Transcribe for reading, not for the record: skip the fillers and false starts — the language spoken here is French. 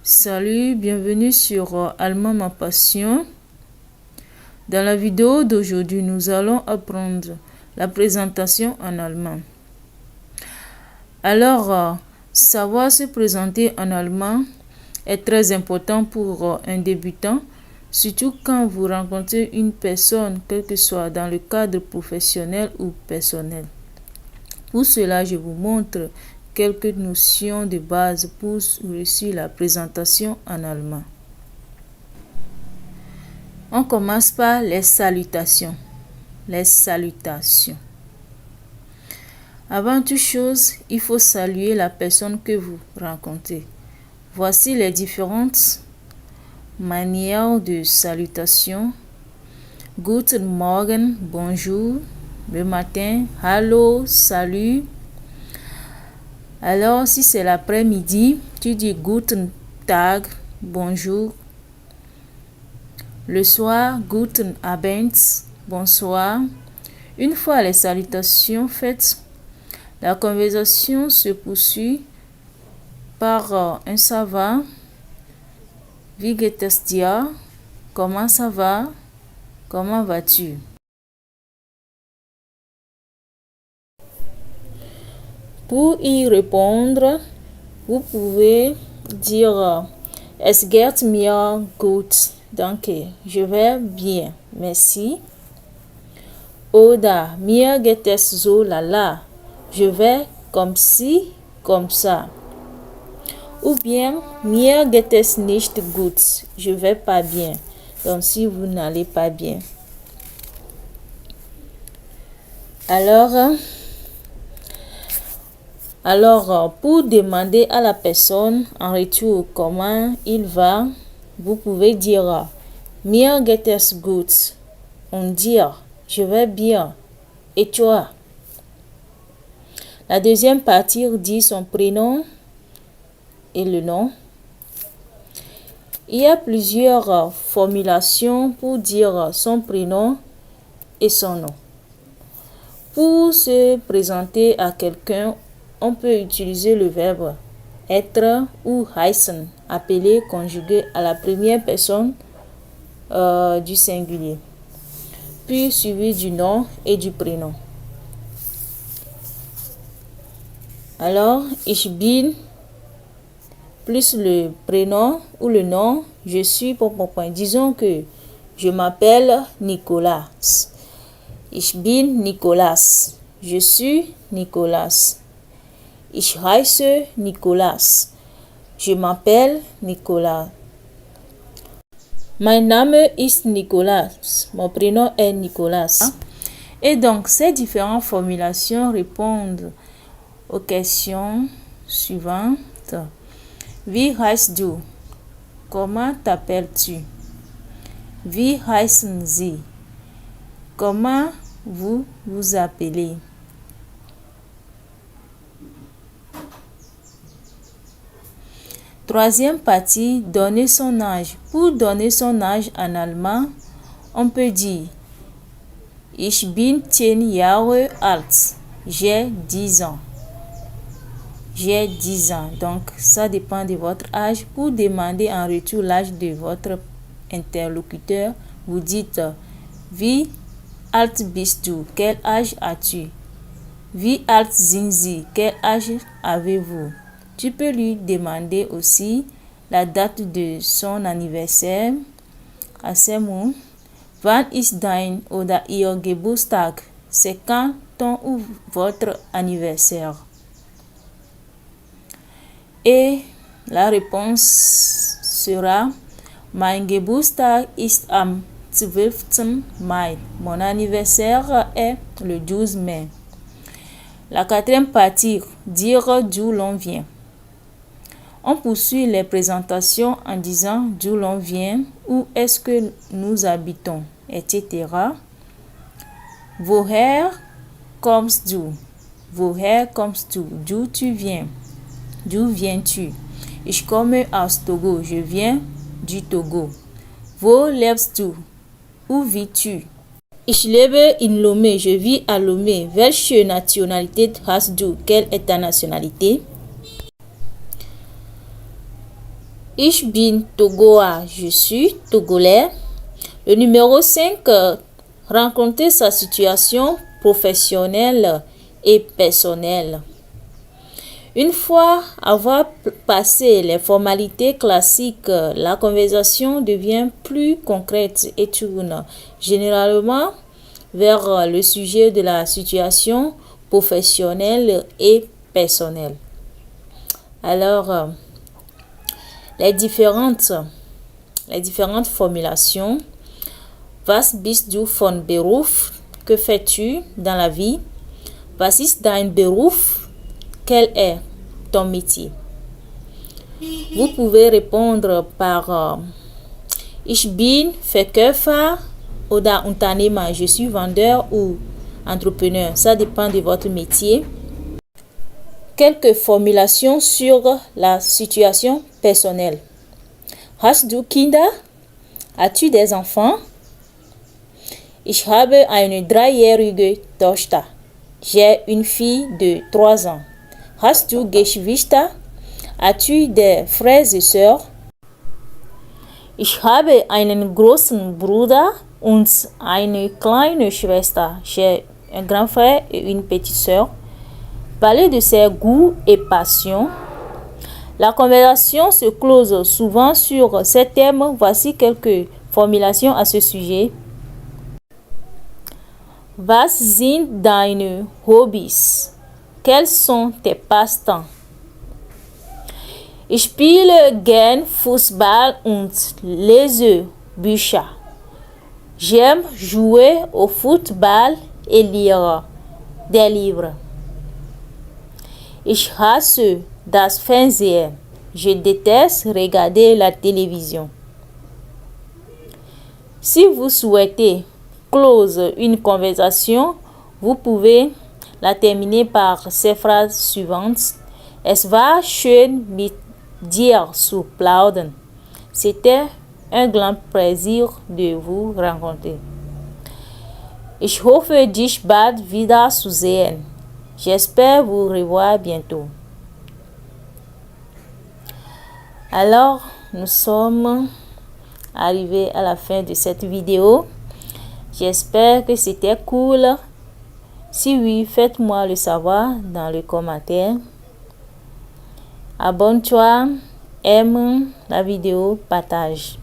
Salut, bienvenue sur Allemand ma passion. Dans la vidéo d'aujourd'hui, nous allons apprendre la présentation en allemand. Alors, savoir se présenter en allemand est très important pour un débutant, surtout quand vous rencontrez une personne, quel que soit dans le cadre professionnel ou personnel. Pour cela, je vous montre quelques notions de base pour réussir la présentation en allemand. On commence par les salutations. Les salutations. Avant toute chose, il faut saluer la personne que vous rencontrez. Voici les différentes manières de salutation. Guten Morgen, bonjour. Le matin, hallo, salut. Alors, si c'est l'après-midi, tu dis Guten Tag, bonjour. Le soir, Guten Abend, bonsoir. Une fois les salutations faites, la conversation se poursuit par un ça va, wie geht es dir, comment ça va, comment vas-tu. Pour y répondre, vous pouvez dire Es geht mir gut, danke, je vais bien, merci. Oder mir geht es so lala, je vais comme ci, comme ça. Ou bien mir geht es nicht gut, je vais pas bien. Donc si vous n'allez pas bien. Alors, pour demander à la personne en retour comment il va, vous pouvez dire Mir geht es gut. On dit je vais bien. Et toi? La deuxième partie dit son prénom et le nom. Il y a plusieurs formulations pour dire son prénom et son nom. Pour se présenter à quelqu'un, on peut utiliser le verbe être ou heißen, appelé, conjugué à la première personne du singulier, puis suivi du nom et du prénom. Alors, ich bin, plus le prénom ou le nom, je suis, disons que je m'appelle Nicolas. Ich bin Nicolas. Je suis Nicolas. Ich heiße Nicolas. Je m'appelle Nicolas. Mein Name ist Nicolas. Mon prénom est Nicolas. Et donc, ces différentes formulations répondent aux questions suivantes. Wie heißt du? Comment t'appelles-tu? Wie heißen Sie? Comment vous vous appelez? Troisième partie, donner son âge. Pour donner son âge en allemand, on peut dire Ich bin 10 Jahre alt. J'ai 10 ans. J'ai 10 ans. Donc, ça dépend de votre âge. Pour demander en retour l'âge de votre interlocuteur, vous dites Wie alt bist du? Quel âge as-tu? Wie alt sind Sie? Quel âge avez-vous? Tu peux lui demander aussi la date de son anniversaire. À ces mots, Wann ist dein oder Ihr Geburtstag? C'est quand ton ou votre anniversaire? Et la réponse sera Mein Geburtstag ist am 12. Mai. Mon anniversaire est le 12 mai. La quatrième partie, dire d'où l'on vient. On poursuit les présentations en disant d'où l'on vient, où est-ce que nous habitons, etc. Woher kommst du? Woher kommst du? D'où tu viens? D'où viens-tu? Ich komme aus Togo. Je viens du Togo. Wo lebst du? Où vis-tu? Ich lebe in Lomé. Je vis à Lomé. Welche Nationalität hast du? Quelle est ta nationalité? Ich bin Togoa, je suis togolais. Le numéro 5, rencontrer sa situation professionnelle et personnelle. Une fois avoir passé les formalités classiques, la conversation devient plus concrète et tourne généralement vers le sujet de la situation professionnelle et personnelle. Alors, les différentes formulations. Was bist du von Beruf? Que fais-tu dans la vie? Was ist dein Beruf? Quel est ton métier? Vous pouvez répondre par Ich bin Verkäufer oder Unternehmer. Je suis vendeur ou entrepreneur. Ça dépend de votre métier. Quelques formulations sur la situation personnelle. Hast du Kinder? As-tu des enfants? Ich habe eine 3-jährige Tochter. J'ai une fille de 3 ans. Hast du Geschwister? As-tu des frères et sœurs? Ich habe einen großen Bruder und eine kleine Schwester. J'ai un grand frère et une petite sœur. Parler de ses goûts et passions. La conversation se close souvent sur ces thèmes. Voici quelques formulations à ce sujet. Was sind deine Hobbys? Quels sont tes passe-temps? Ich spiele gern Fußball und lese Bücher. J'aime jouer au football et lire des livres. Ich hasse das Fernsehen. Je déteste regarder la télévision. Si vous souhaitez close une conversation, vous pouvez la terminer par ces phrases suivantes. Es war schön mit dir zu plaudern. C'était un grand plaisir de vous rencontrer. Ich hoffe, dich bald wieder zu sehen. J'espère vous revoir bientôt. Alors, nous sommes arrivés à la fin de cette vidéo. J'espère que c'était cool. Si oui, faites-moi le savoir dans les commentaires. Abonne-toi, aime la vidéo, partage.